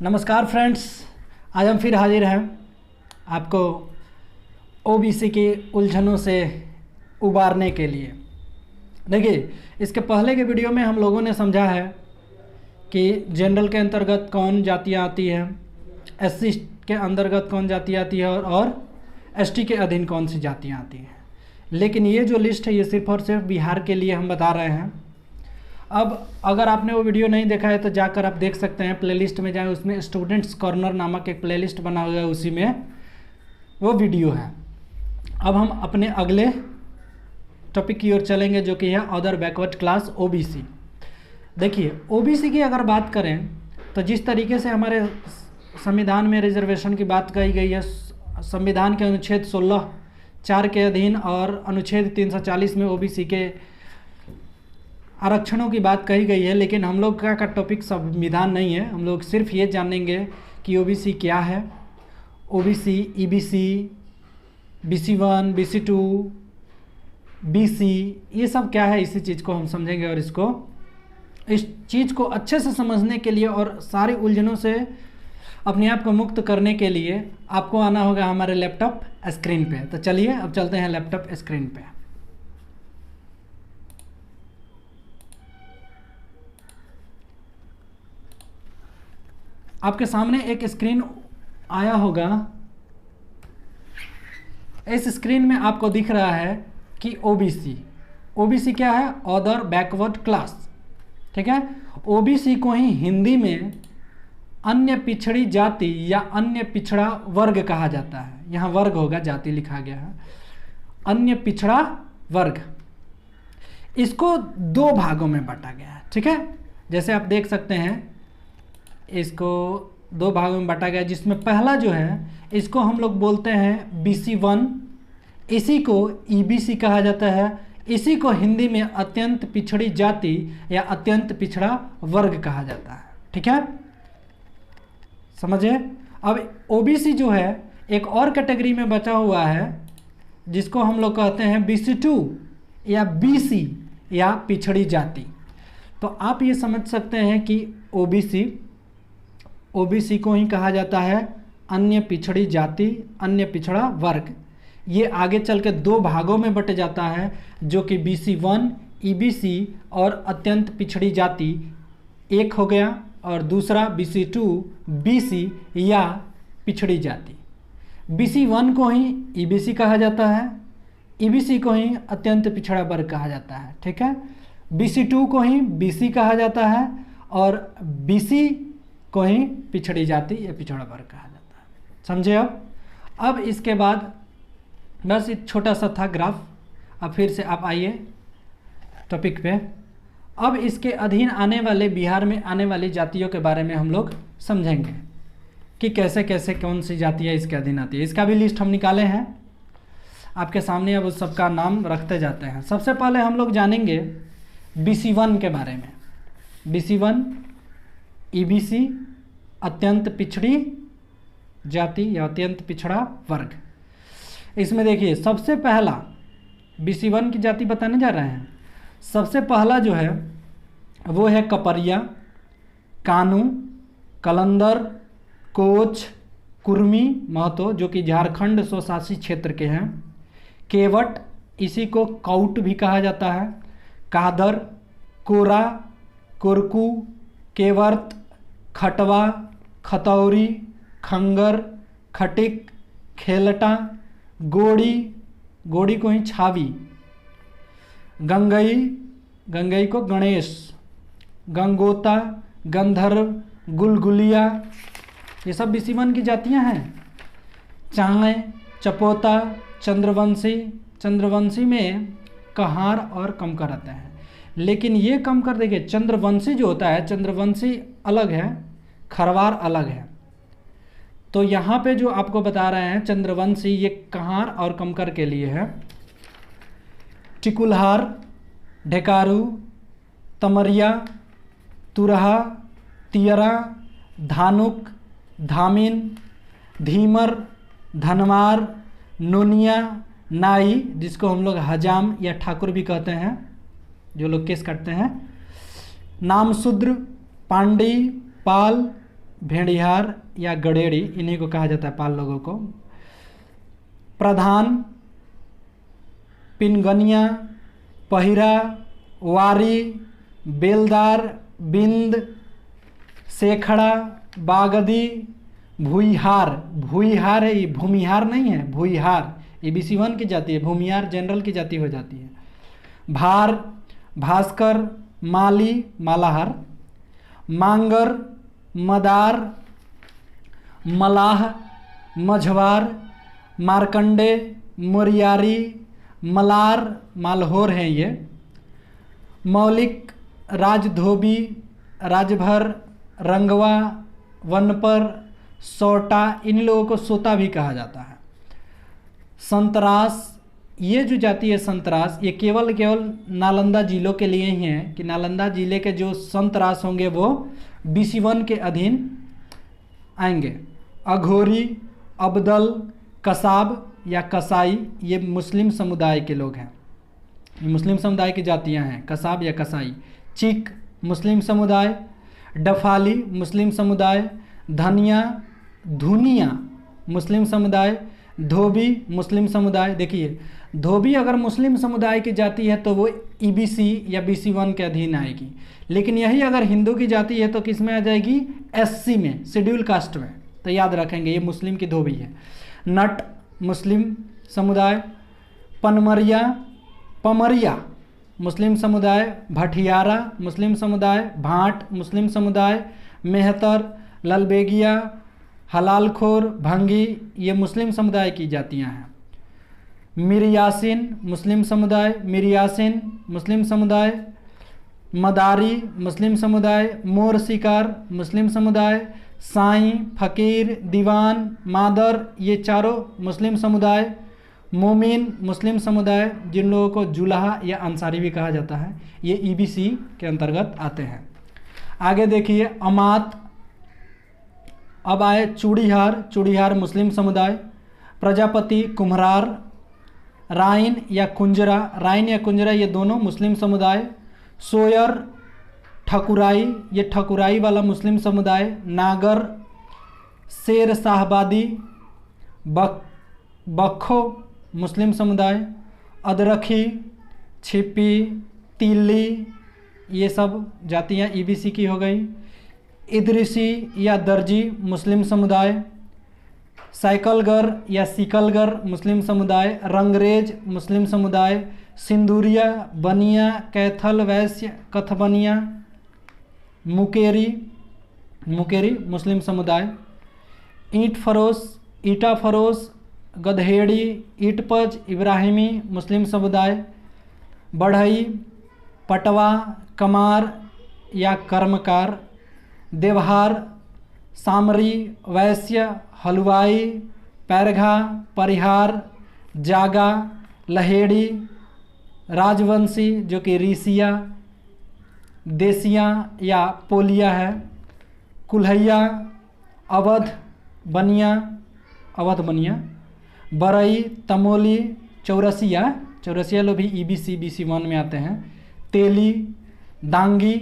नमस्कार फ्रेंड्स, आज हम फिर हाजिर हैं आपको ओबीसी की उलझनों से उबारने के लिए। देखिए, इसके पहले के वीडियो में हम लोगों ने समझा है कि जनरल के अंतर्गत कौन जातियाँ आती हैं, एससी के अंतर्गत कौन जाति आती है और एसटी के अधीन कौन सी जातियाँ आती हैं। लेकिन ये जो लिस्ट है ये सिर्फ और सिर्फ बिहार के लिए हम बता रहे हैं। अब अगर आपने वो वीडियो नहीं देखा है तो जाकर आप देख सकते हैं, प्लेलिस्ट में जाएं, उसमें स्टूडेंट्स कॉर्नर नामक एक प्लेलिस्ट बना हुआ है, उसी में वो वीडियो है। अब हम अपने अगले टॉपिक की ओर चलेंगे जो कि है अदर बैकवर्ड क्लास ओबीसी। देखिए, ओबीसी की अगर बात करें तो जिस तरीके से हमारे संविधान में रिजर्वेशन की बात कही गई है, संविधान के अनुच्छेद 16(4) के अधीन और अनुच्छेद 340 में ओबीसी के आरक्षणों की बात कही गई है। लेकिन हम लोग का टॉपिक संविधान नहीं है, हम लोग सिर्फ ये जानेंगे कि ओबीसी क्या है, OBC, EBC, BC1, BC2, BC, ये सब क्या है, इसी चीज़ को हम समझेंगे। और इस चीज़ को अच्छे से समझने के लिए और सारी उलझनों से अपने आप को मुक्त करने के लिए आपको आना होगा हमारे लैपटॉप स्क्रीन पे। तो चलिए अब चलते हैं लैपटॉप स्क्रीन पे। आपके सामने एक स्क्रीन आया होगा। इस स्क्रीन में आपको दिख रहा है कि ओबीसी क्या है, अदर बैकवर्ड क्लास। ठीक है, ओबीसी को ही हिंदी में अन्य पिछड़ी जाति या अन्य पिछड़ा वर्ग कहा जाता है। यहाँ वर्ग होगा, जाति लिखा गया है, अन्य पिछड़ा वर्ग। इसको दो भागों में बांटा गया है। ठीक है, जैसे आप देख सकते हैं, इसको दो भागों में बांटा गया, जिसमें पहला जो है इसको हम लोग बोलते हैं BC1, इसी को EBC कहा जाता है, इसी को हिंदी में अत्यंत पिछड़ी जाति या अत्यंत पिछड़ा वर्ग कहा जाता है। ठीक है, समझे। अब OBC जो है एक और कैटेगरी में बचा हुआ है जिसको हम लोग कहते हैं BC2 या BC या पिछड़ी जाति। तो आप ये समझ सकते हैं कि ओबीसी को ही कहा जाता है अन्य पिछड़ी जाति, अन्य पिछड़ा वर्ग। ये आगे चल के दो भागों में बट जाता है, जो कि BC1, EBC और अत्यंत पिछड़ी जाति एक हो गया, और दूसरा BC2, BC या पिछड़ी जाति। BC1 को ही EBC कहा जाता है, EBC को ही अत्यंत पिछड़ा वर्ग कहा जाता है। ठीक है, BC2 को ही BC कहा जाता है और BC को ही पिछड़ी जाति या पिछड़ा वर्ग कहा जाता है। समझे। अब इसके बाद बस एक छोटा सा था ग्राफ। अब फिर से आप आइए टॉपिक पे। अब इसके अधीन आने वाले, बिहार में आने वाली जातियों के बारे में हम लोग समझेंगे कि कैसे कैसे कौन सी जातियाँ इसके अधीन आती है। इसका भी लिस्ट हम निकाले हैं आपके सामने, अब उस सबका नाम रखते जाते हैं। सबसे पहले हम लोग जानेंगे BC1 के बारे में। BC1 EBC, अत्यंत पिछड़ी जाति या अत्यंत पिछड़ा वर्ग। इसमें देखिए, सबसे पहला BC1 की जाति बताने जा रहे हैं। सबसे पहला जो है वो है कपरिया, कानू, कलंदर, कोच, कुर्मी महतो जो कि झारखंड स्वशासी क्षेत्र के हैं, केवट, इसी को कौट भी कहा जाता है, कादर, कोरा, कोरकू, केवर्त, खटवा, खतौरी, खंगर, खटिक, खेलटा, गोड़ी, गोड़ी को ही छावी, गंगई, गंगई को गणेश, गंगोता, गंधर्व, गुलगुलिया, ये सब BC1 की जातियां हैं। चाय, चपोता, चंद्रवंशी, चंद्रवंशी में कहार और कमकर आते हैं। लेकिन ये कमकर देखिए, चंद्रवंशी जो होता है, चंद्रवंशी अलग है, खरवार अलग है। तो यहाँ पे जो आपको बता रहे हैं चंद्रवंशी, ये कहार और कमकर के लिए है। टिकुलहार, ढेकारू, तमरिया, तुरहा, तियरा, धानुक, धामिन, धीमर, धनवार, नोनिया, नाई, जिसको हम लोग हजाम या ठाकुर भी कहते हैं, जो लोग केस काटते हैं, नामशूद्र, पांडी, पाल, भेड़िहार या गडेरी, इन्हीं को कहा जाता है पाल लोगों को। प्रधान, पिनगनिया, पहिरा, वारी, बेलदार, बिंद, शेखड़ा, बागदी, भूइहार। भूइहार है ये, भूमिहार नहीं है, भूइहार। ये BC1 की जाति है, भूमिहार जनरल की जाति हो जाती है। भार, भास्कर, माली, मालाहार, मांगर, मदार, मलाह, मझवार, मार्कंडे, मोरियारी, मलार, मालहोर हैं ये। मौलिक, राजधोबी, राजभर, रंगवा, वनपर, सोटा, इन लोगों को सोता भी कहा जाता है। संतरास, ये जो जाति है संतरास, ये केवल नालंदा जिलों के लिए ही है कि नालंदा जिले के जो संतरास होंगे वो BC1 के अधीन आएंगे। अघोरी, अब्दल, कसाब या कसाई, ये मुस्लिम समुदाय के लोग हैं, ये मुस्लिम समुदाय की जातियां हैं, कसाब या कसाई। चिक, मुस्लिम समुदाय। डफाली, मुस्लिम समुदाय। धनिया, धुनिया, मुस्लिम समुदाय। धोबी, मुस्लिम समुदाय। देखिए, धोबी अगर मुस्लिम समुदाय की जाति है तो वो EBC या BC1 के अधीन आएगी, लेकिन यही अगर हिंदू की जाति है तो किस में आ जाएगी? SC में, शेड्यूल कास्ट में। तो याद रखेंगे ये मुस्लिम की धोबी है। नट, मुस्लिम समुदाय। पनमरिया, पमरिया, मुस्लिम समुदाय। भटियारा, मुस्लिम समुदाय। भाट, मुस्लिम समुदाय। मेहतर, ललबेगिया, हलालखोर, भंगी, ये मुस्लिम समुदाय की जातियां हैं। मिरयासिन, मुस्लिम समुदाय। मिरयासिन, मुस्लिम समुदाय। मदारी, मुस्लिम समुदाय। मोर शिकार, मुस्लिम समुदाय। साईं, फकीर, दीवान, मादर, ये चारों मुस्लिम समुदाय। मोमिन, मुस्लिम समुदाय, जिन लोगों को जुलाहा या अंसारी भी कहा जाता है, ये EBC के अंतर्गत आते हैं। आगे देखिए, अमात। अब आए चूड़ीहार। चूड़ीहार मुस्लिम समुदाय। प्रजापति, कुम्हरार। राइन या कुंजरा, राइन या कुंजरा, ये दोनों मुस्लिम समुदाय। सोयर, ठकुराई, ये ठकुराई वाला मुस्लिम समुदाय। नागर, शेर शाहबादी, बखो, मुस्लिम समुदाय। अदरखी, छिपी, तिल्ली, ये सब जातियाँ EBC की हो गई। इदरिसी या दर्जी, मुस्लिम समुदाय। साइकलगर या सिकलगर, मुस्लिम समुदाय। रंगरेज, मुस्लिम समुदाय। सिंदूरिया, बनिया, कैथल, वैश्य, कथबनिया। मुकेरी, मुकेरी, मुस्लिम समुदाय। ईंट फरोश, ईटा फरोश, गधेड़ी, ईटपज, इब्राहिमी, मुस्लिम समुदाय। बढ़ई, पटवा, कमार या कर्मकार। देवहार, सामरी, वैश्य, हलवाई, पैरघा, परिहार, जागा, लहेड़ी, राजवंशी जो कि ऋषिया, देसिया या पोलिया है। कुल्हैया, अवध बनिया, अवध बनिया। बरई, तमोली, चौरसिया, चौरसिया लोग भी EBC BC1 में आते हैं। तेली, दांगी,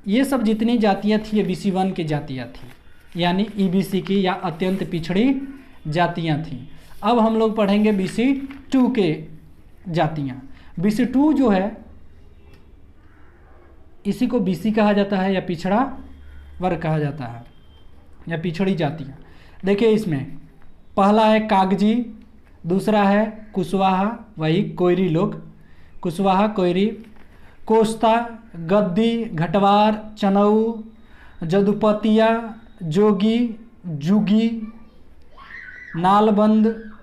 ये सब जितनी जातियाँ थी ये BC1 की जातियाँ थी, यानी EBC की या अत्यंत पिछड़ी जातियाँ थीं। अब हम लोग पढ़ेंगे BC2 के जातियाँ। BC2 जो है इसी को BC कहा जाता है या पिछड़ा वर्ग कहा जाता है या पिछड़ी जातियाँ। देखिए इसमें पहला है कागजी, दूसरा है कुशवाहा, वही कोयरी लोग, कुशवाहा कोयरी। कोस्ता, गद्दी, घटवार, चनऊ, जदुपतिया, जोगी, जुगी। नालबंद,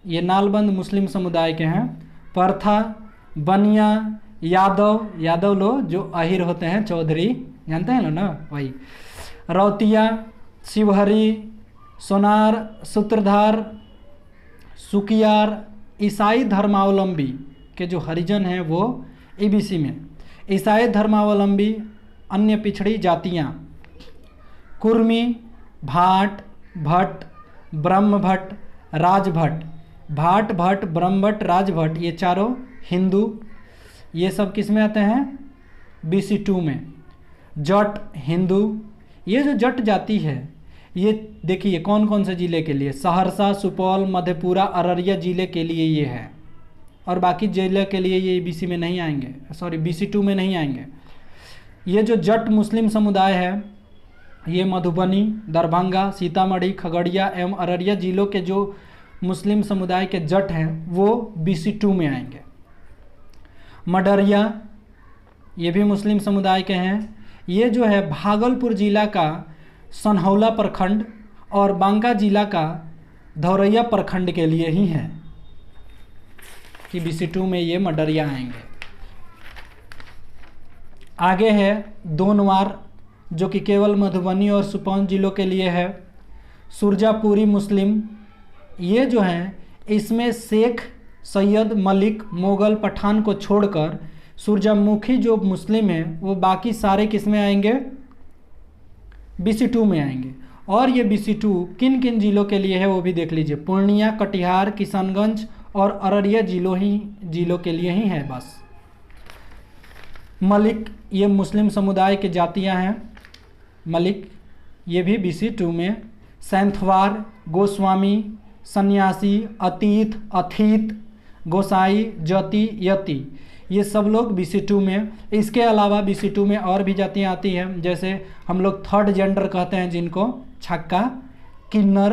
ये नालबंद मुस्लिम समुदाय के हैं। परथा, बनिया, यादव, यादव लोग जो अहिर होते हैं, चौधरी जानते हैं लो ना, वही। रौतिया, शिवहरी, सोनार, सूत्रधार, सुकियार। ईसाई धर्मावलंबी के जो हरिजन हैं वो EBC में। ईसाई धर्मावलंबी अन्य पिछड़ी जातियाँ। कुर्मी, भाट, भट्ट, ब्रह्मभट्ट, राजभट्ट। भाट, भट्ट, ब्रह्मभट्ट, राजभट्ट ये चारों हिंदू, ये सब किस में आते हैं? BC2 में। जट हिंदू, ये जो जट जाति है ये देखिए कौन कौन से ज़िले के लिए, सहरसा, सुपौल, मधेपुरा, अररिया ज़िले के लिए ये है, और बाकी ज़िले के लिए ये बीसी में नहीं आएंगे, सॉरी BC2 में नहीं आएंगे। ये जो जट मुस्लिम समुदाय है ये मधुबनी, दरभंगा, सीतामढ़ी, खगड़िया एवं अररिया ज़िलों के जो मुस्लिम समुदाय के जट हैं वो BC2 में आएंगे। मडरिया ये भी मुस्लिम समुदाय के हैं। ये जो है भागलपुर जिला का सनहौला प्रखंड और बांका जिला का धौरैया प्रखंड के लिए ही है कि BC2 में ये मडरिया आएंगे। आगे है दोनवार जो कि केवल मधुबनी और सुपौल जिलों के लिए है। सुरजापुरी मुस्लिम ये जो हैं इसमें शेख, सैयद, मलिक, मोगल, पठान को छोड़कर सूरजमुखी जो मुस्लिम हैं वो बाकी सारे किस में आएंगे, BC2 में आएंगे। और ये BC2 किन किन ज़िलों के लिए है वो भी देख लीजिए, पूर्णिया, कटिहार, किशनगंज और अररिया ज़िलों के लिए ही है बस। मलिक ये मुस्लिम समुदाय के जातियां हैं, मलिक ये भी BC2 में। सैंथवार, गोस्वामी, सन्यासी, अतीत, अथीत, गोसाई, जति, यति ये सब लोग BC2 में। इसके अलावा BC2 में और भी जातियाँ आती हैं, जैसे हम लोग थर्ड जेंडर कहते हैं जिनको, छक्का, किन्नर,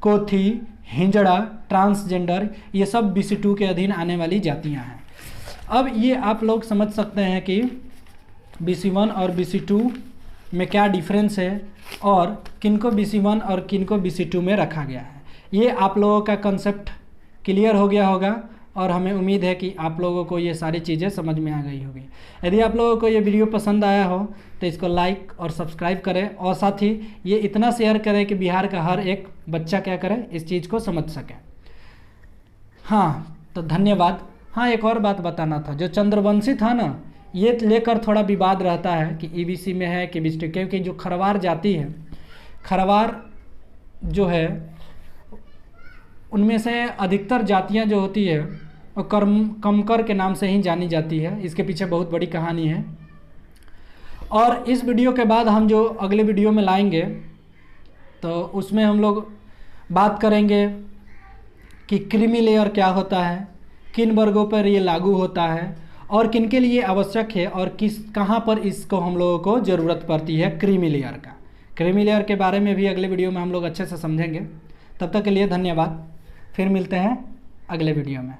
कोथी, हिंजड़ा, ट्रांसजेंडर, ये सब BC2 के अधीन आने वाली जातियाँ हैं। अब ये आप लोग समझ सकते हैं कि BC1 और BC2 में क्या डिफरेंस है और किनको BC1 और किनको BC2 में रखा गया है। ये आप लोगों का कंसेप्ट क्लियर हो गया होगा और हमें उम्मीद है कि आप लोगों को ये सारी चीज़ें समझ में आ गई होगी। यदि आप लोगों को ये वीडियो पसंद आया हो तो इसको लाइक और सब्सक्राइब करें और साथ ही ये इतना शेयर करें कि बिहार का हर एक बच्चा क्या करे, इस चीज़ को समझ सके। हाँ तो धन्यवाद। हाँ एक और बात बताना था, जो चंद्रवंशी था ना ये लेकर थोड़ा विवाद रहता है कि EBC में है कि BC2, क्योंकि जो खरवार जाति है, खरवार जो है उनमें से अधिकतर जातियां जो होती है वो कमकर के नाम से ही जानी जाती है। इसके पीछे बहुत बड़ी कहानी है और इस वीडियो के बाद हम जो अगले वीडियो में लाएंगे तो उसमें हम लोग बात करेंगे कि क्रीमी लेयर क्या होता है, किन वर्गों पर ये लागू होता है और किन के लिए आवश्यक है और कहाँ पर इसको हम लोगों को ज़रूरत पड़ती है क्रीमी लेयर का। क्रीमी लेयर के बारे में भी अगले वीडियो में हम लोग अच्छे से समझेंगे। तब तक के लिए धन्यवाद। फिर मिलते हैं अगले वीडियो में।